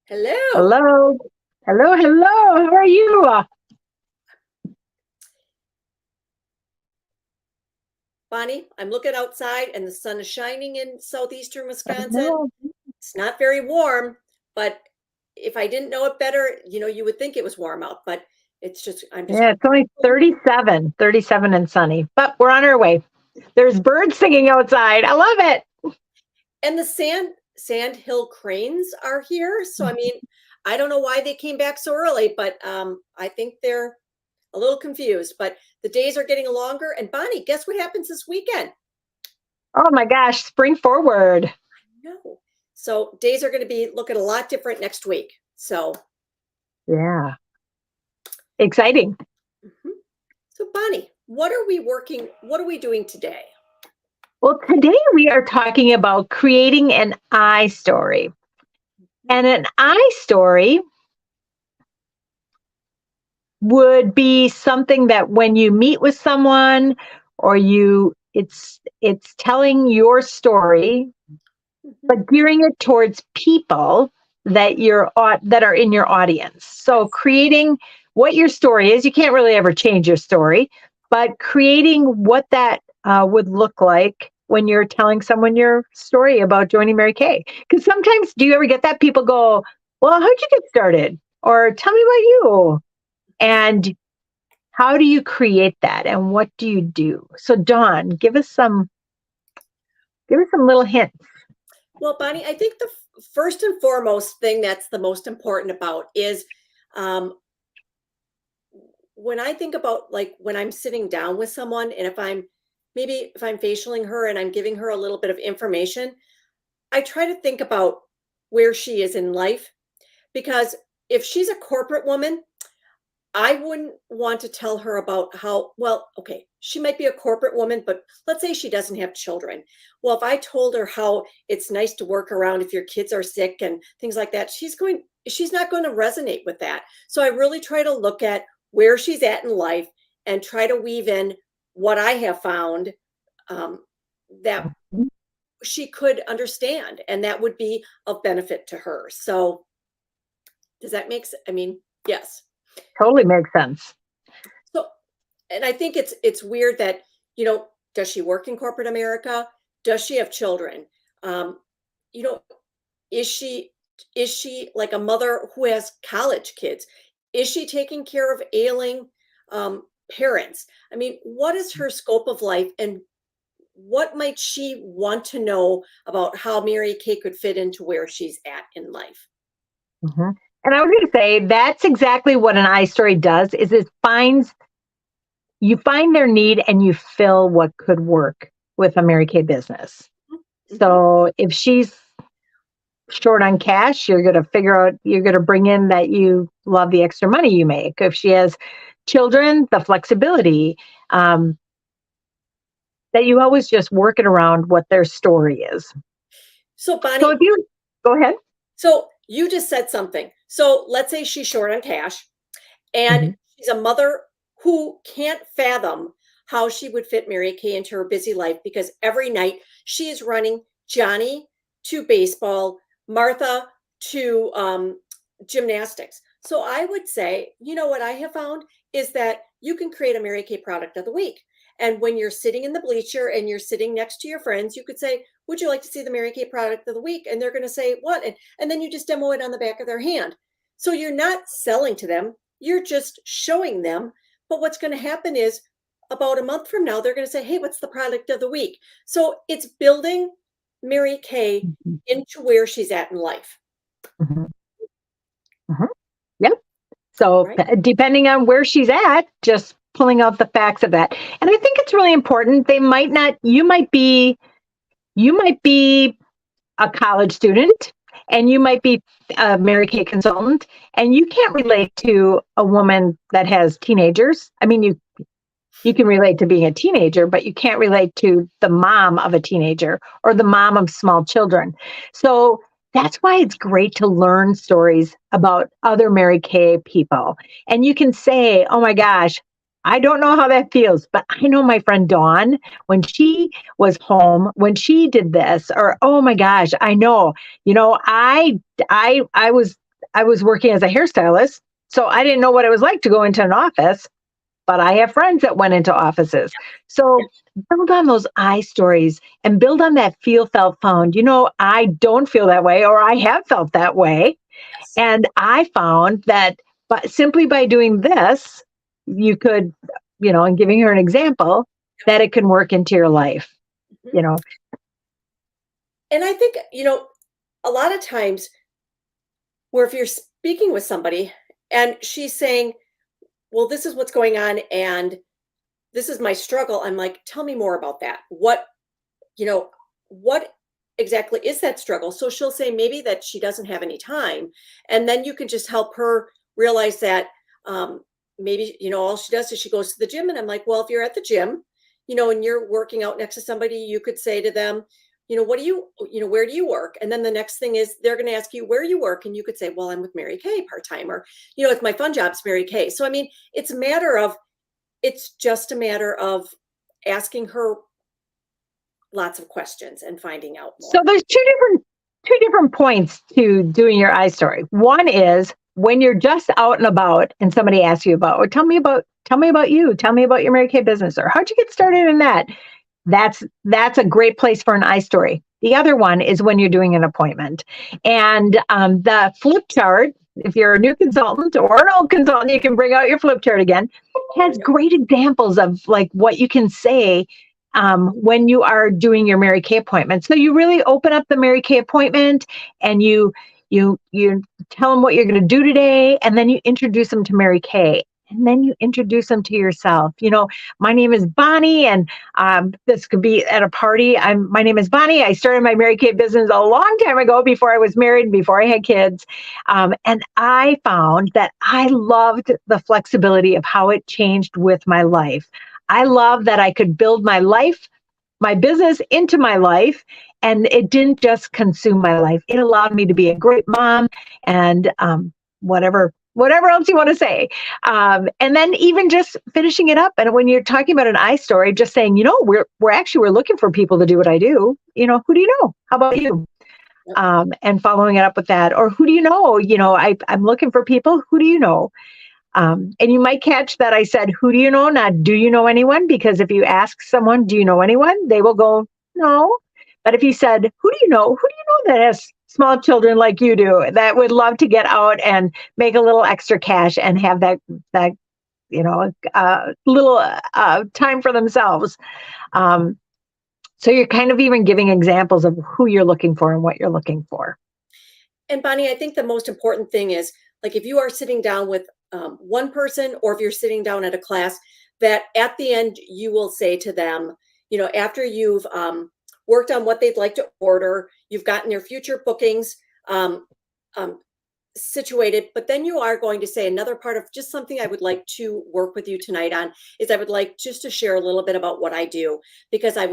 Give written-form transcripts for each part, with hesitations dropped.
Hello, Hello. Hello, hello. How are you? Bonnie. I'm looking outside and the sun is shining in southeastern I Wisconsin. know. It's not very warm, but if I didn't know it better, you would think it was warm out, but I'm just Yeah, it's only 37 and sunny, but we're on our way. There's birds singing outside. I love it. and the sand hill cranes are here. So I mean, I don't know why they came back so early, but I think they're a little confused. But the days are getting longer. And Bonnie, guess what happens this weekend? Oh my gosh, spring forward. No. So days are going to be looking a lot different next week. So Yeah, exciting. mhm. So Bonnie, what are we doing today? Well, today we are talking about creating an I story. And an I story would be something that when you meet with someone or it's telling your story Mhm. but gearing it towards people that are in your audience. So creating what your story is, you can't really ever change your story, but creating what that would look like when you're telling someone your story about joining Mary Kay. Because sometimes, do you ever get that people go, "Well, how'd you get started?" Or "Tell me about you." And how do you create that? And what do you do? So, Dawn, give us some little hints. Well, Bonnie, I think the first and foremost thing that's the most important about is um, when I think about like when I'm sitting down with someone and if I'm facialing her and I'm giving her a little bit of information, I try to think about where she is in life because if she's a corporate woman, I wouldn't want to tell her about how, well, okay, she might be a corporate woman, but let's say she doesn't have children. Well, if I told her how it's nice to work around if your kids are sick and things like that, she's not going to resonate with that. So I really try to look at where she's at in life and try to weave in what I have found um, that she could understand and that would be of benefit to her. So does that make sense? I mean, yes. Totally makes sense. So and I think it's weird that, does she work in corporate America? Does she have children? Um, you know, is she like a mother who has college kids? Is she taking care of ailing parents? I mean, what is her scope of life and what might she want to know about how Mary Kay could fit into where she's at in life? Mhm. And I was going to say that's exactly what an I story does is you find their need and you fill what could work with a Mary Kay business. Mhm. So if she's short on cash, you're going to bring in that you love the extra money you make. If she has children, the flexibility, um, that you always just work it around what their story is. So So Bonnie, if you go ahead. so you just said something. So let's say she's short on cash and Mhm. she's a mother who can't fathom how she would fit Mary Kay into her busy life because every night she is running Johnny to baseball, Martha to gymnastics. So I would say, what I have found is that you can create a Mary Kay product of the week. And when you're sitting in the bleacher and you're sitting next to your friends, you could say, would you like to see the Mary Kay product of the week? And they're going to say, what? And then you just demo it on the back of their hand. So you're not selling to them, you're just showing them. But what's going to happen is about a month from now, they're going to say, hey, what's the product of the week? So it's building Mary Kay Mhm. into where she's at in life, Mhm. Mhm. Yep. So right? depending on where she's at, just pulling out the facts of that. And I think it's really important. They might not, you might be a college student and you might be a Mary Kay consultant and you can't relate to a woman that has teenagers. I mean, you can relate to being a teenager, but you can't relate to the mom of a teenager or the mom of small children. So that's why it's great to learn stories about other Mary Kay people. And you can say, oh my gosh, I don't know how that feels, but I know my friend Dawn, when she was home, when she did this, or oh my gosh, I know, I I was working as a hairstylist, so I didn't know what it was like to go into an office, but I have friends that went into offices. So build on those I stories and build on that feel, felt, found. I don't feel that way, or I have felt that way. And I found that simply by doing this, you could, and giving her an example, that it can work into your life, And I think, a lot of times where if you're speaking with somebody and she's saying, well, this is what's going on and this is my struggle. I'm like, tell me more about that. What exactly is that struggle? So she'll say maybe that she doesn't have any time. And then you can just help her realize that maybe, all she does is she goes to the gym. And I'm like, well, if you're at the gym, and you're working out next to somebody, you could say to them, what do where do you work? And then the next thing is they're going to ask you where you work. And you could say, well, I'm with Mary Kay part-time, or, it's my fun job's Mary Kay. So, I mean, it's just a matter of asking her lots of questions and finding out more. So there's two different points to doing your I story. One is when you're just out and about and somebody asks you about, or tell me about you, tell me about your Mary Kay business, or how'd you get started in that? That's a great place for an I story. The other one is when you're doing an appointment. And the flip chart, if you're a new consultant or an old consultant, you can bring out your flip chart again. It has great examples of like what you can say when you are doing your Mary Kay appointment. So you really open up the Mary Kay appointment and you tell them what you're going to do today, and then you introduce them to Mary Kay. And then you introduce them to yourself. My name is Bonnie, and this could be at a party. My name is Bonnie. I started my Mary Kay business a long time ago, before I was married, before I had kids. And I found that I loved the flexibility of how it changed with my life. I love that I could build my life, my business into my life, and it didn't just consume my life. It allowed me to be a great mom and whatever else you want to say. And then even just finishing it up. And when you're talking about an I story, just saying, we're looking for people to do what I do. Who do you know? How about you? And following it up with that, or who do you know? I'm looking for people. Who do you know? And you might catch that I said, who do you know? Not do you know anyone? Because if you ask someone, do you know anyone? They will go, no. But if you said, who do you know? Who do you know that has small children like you do, that would love to get out and make a little extra cash and have that little time for themselves. So you're kind of even giving examples of who you're looking for and what you're looking for. And Bonnie, I think the most important thing is, like, if you are sitting down with one person, or if you're sitting down at a class, that at the end you will say to them, after you've worked on what they'd like to order, you've gotten their future bookings situated, but then you are going to say, another part of just something I would like to work with you tonight on is I would like just to share a little bit about what I do, because I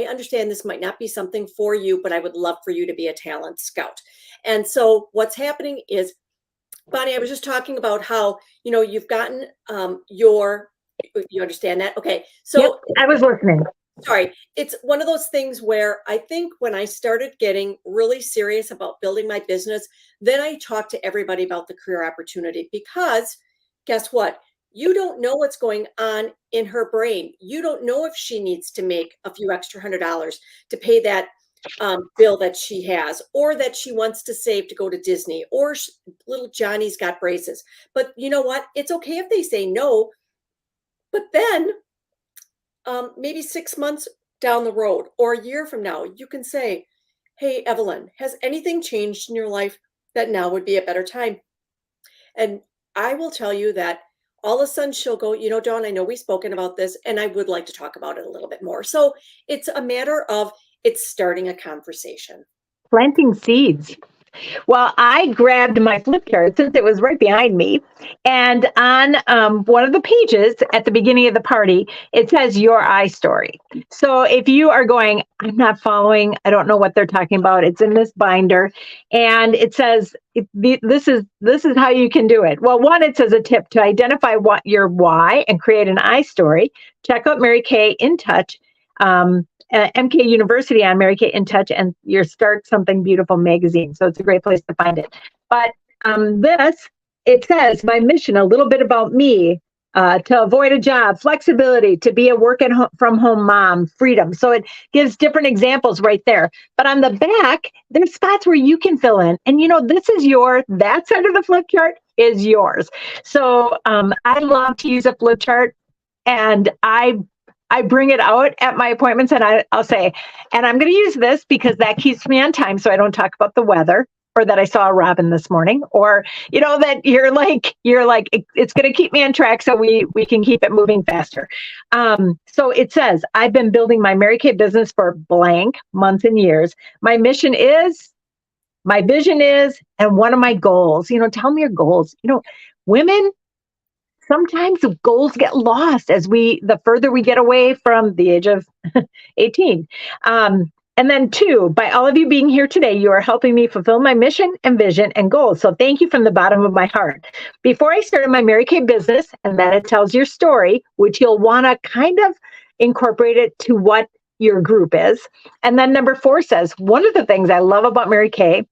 understand this might not be something for you, but I would love for you to be a talent scout. And so what's happening is, Bonnie, I was just talking about how, you've gotten you understand that? Okay. So yep, I was listening. Sorry. It's one of those things where I think when I started getting really serious about building my business, then I talked to everybody about the career opportunity, because guess what? You don't know what's going on in her brain. You don't know if she needs to make a few extra $100 to pay that bill that she has, or that she wants to save to go to Disney, or little Johnny's got braces. But you know what? It's okay if they say no. But then maybe 6 months down the road, or a year from now, you can say, hey, Evelyn, has anything changed in your life that now would be a better time? And I will tell you that all of a sudden she'll go, Dawn, I know we've spoken about this and I would like to talk about it a little bit more. So it's a matter of it's starting a conversation. Planting seeds. Well, I grabbed my flip chart since it was right behind me. And on one of the pages at the beginning of the party, it says your I story. So if you are going, I'm not following, I don't know what they're talking about, it's in this binder. And it says, this is how you can do it. Well, one, it says a tip to identify what your why and create an I story. Check out Mary Kay In Touch. MK University on Mary Kay In Touch and your Start Something Beautiful magazine. So it's a great place to find it. But It says, my mission, a little bit about me, to avoid a job, flexibility, to be a from home mom, freedom. So it gives different examples right there. But on the back, there's spots where you can fill in. And this is that side of the flip chart is yours. So I love to use a flip chart, and I bring it out at my appointments, and I'll say, and I'm going to use this because that keeps me on time, so I don't talk about the weather, or that I saw a robin this morning, or that you're like it's going to keep me on track, so we can keep it moving faster. So it says, I've been building my Mary Kay business for blank months and years. My mission is, my vision is, and one of my goals. Tell me your goals. Women, sometimes the goals get lost the further we get away from the age of 18. And then 2, by all of you being here today, you are helping me fulfill my mission and vision and goals. So thank you from the bottom of my heart. Before I started my Mary Kay business, and then it tells your story, which you'll want to kind of incorporate it to what your group is. And then number 4 says, one of the things I love about Mary Kay,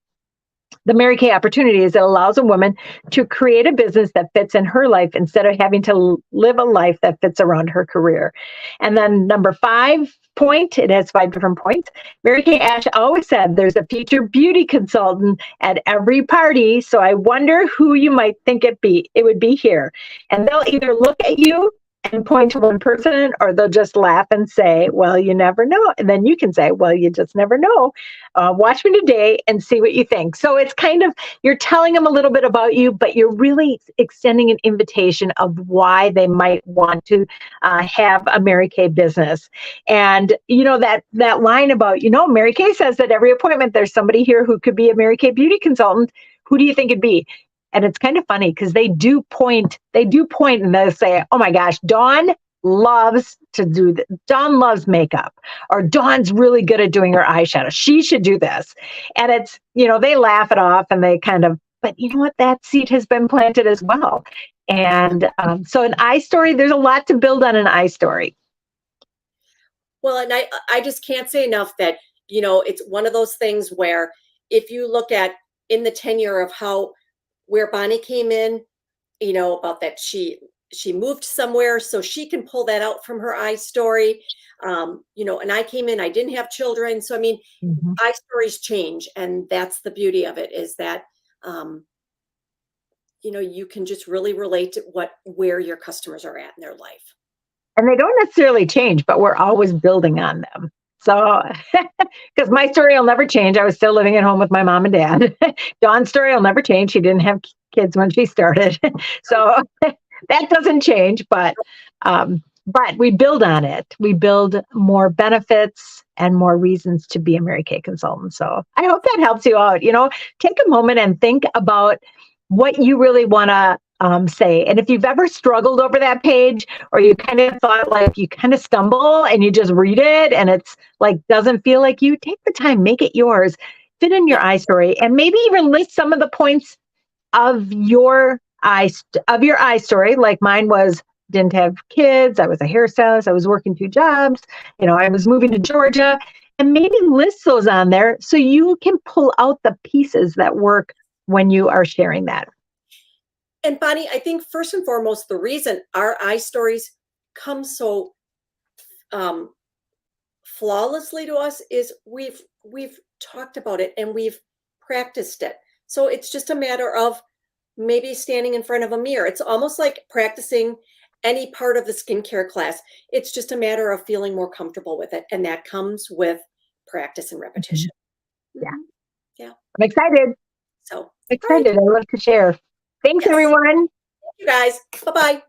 the Mary Kay opportunity, is it allows a woman to create a business that fits in her life instead of having to live a life that fits around her career. And then number 5 point, it has 5 different points. Mary Kay Ash always said there's a future beauty consultant at every party. So I wonder who you might think it would be here. And they'll either look at you and point to one person, or they'll just laugh and say, well, you never know. And then you can say, well, you just never know. Watch me today and see what you think. So it's kind of, you're telling them a little bit about you, but you're really extending an invitation of why they might want to have a Mary Kay business. And that line about, Mary Kay says that every appointment there's somebody here who could be a Mary Kay beauty consultant. Who do you think it'd be? And it's kind of funny because they do point and they'll say, oh my gosh, Dawn loves Dawn loves makeup, or Dawn's really good at doing her eyeshadow. She should do this. And it's, they laugh it off, and they kind of, but you know what? That seed has been planted as well. And so an eye story, there's a lot to build on an eye story. Well, and I just can't say enough that, it's one of those things where if you look at in the tenure of where Bonnie came in, about that she moved somewhere, so she can pull that out from her eye story. And I came in, I didn't have children. So, I mean, eye stories change. And that's the beauty of it, is that, you can just really relate to where your customers are at in their life. And they don't necessarily change, but we're always building on them. So, because my story will never change. I was still living at home with my mom and dad. Dawn's story will never change. She didn't have kids when she started. So that doesn't change, but we build on it. We build more benefits and more reasons to be a Mary Kay consultant. So I hope that helps you out. Take a moment and think about what you really want to say. And if you've ever struggled over that page, or you kind of thought like you kind of stumble and you just read it and it's like doesn't feel like you, take the time, make it yours, fit in your eye story, and maybe even list some of the points of your eye story. Like mine was, didn't have kids, I was a hairstylist, I was working 2 jobs, I was moving to Georgia, and maybe list those on there so you can pull out the pieces that work when you are sharing that. And Bonnie, I think first and foremost, the reason our eye stories come so flawlessly to us is we've talked about it and we've practiced it. So it's just a matter of maybe standing in front of a mirror. It's almost like practicing any part of the skincare class. It's just a matter of feeling more comfortable with it. And that comes with practice and repetition. Yeah. Yeah. I'm excited. So excited. Right. I love to share. Thanks, everyone. Thank you, guys. Bye-bye.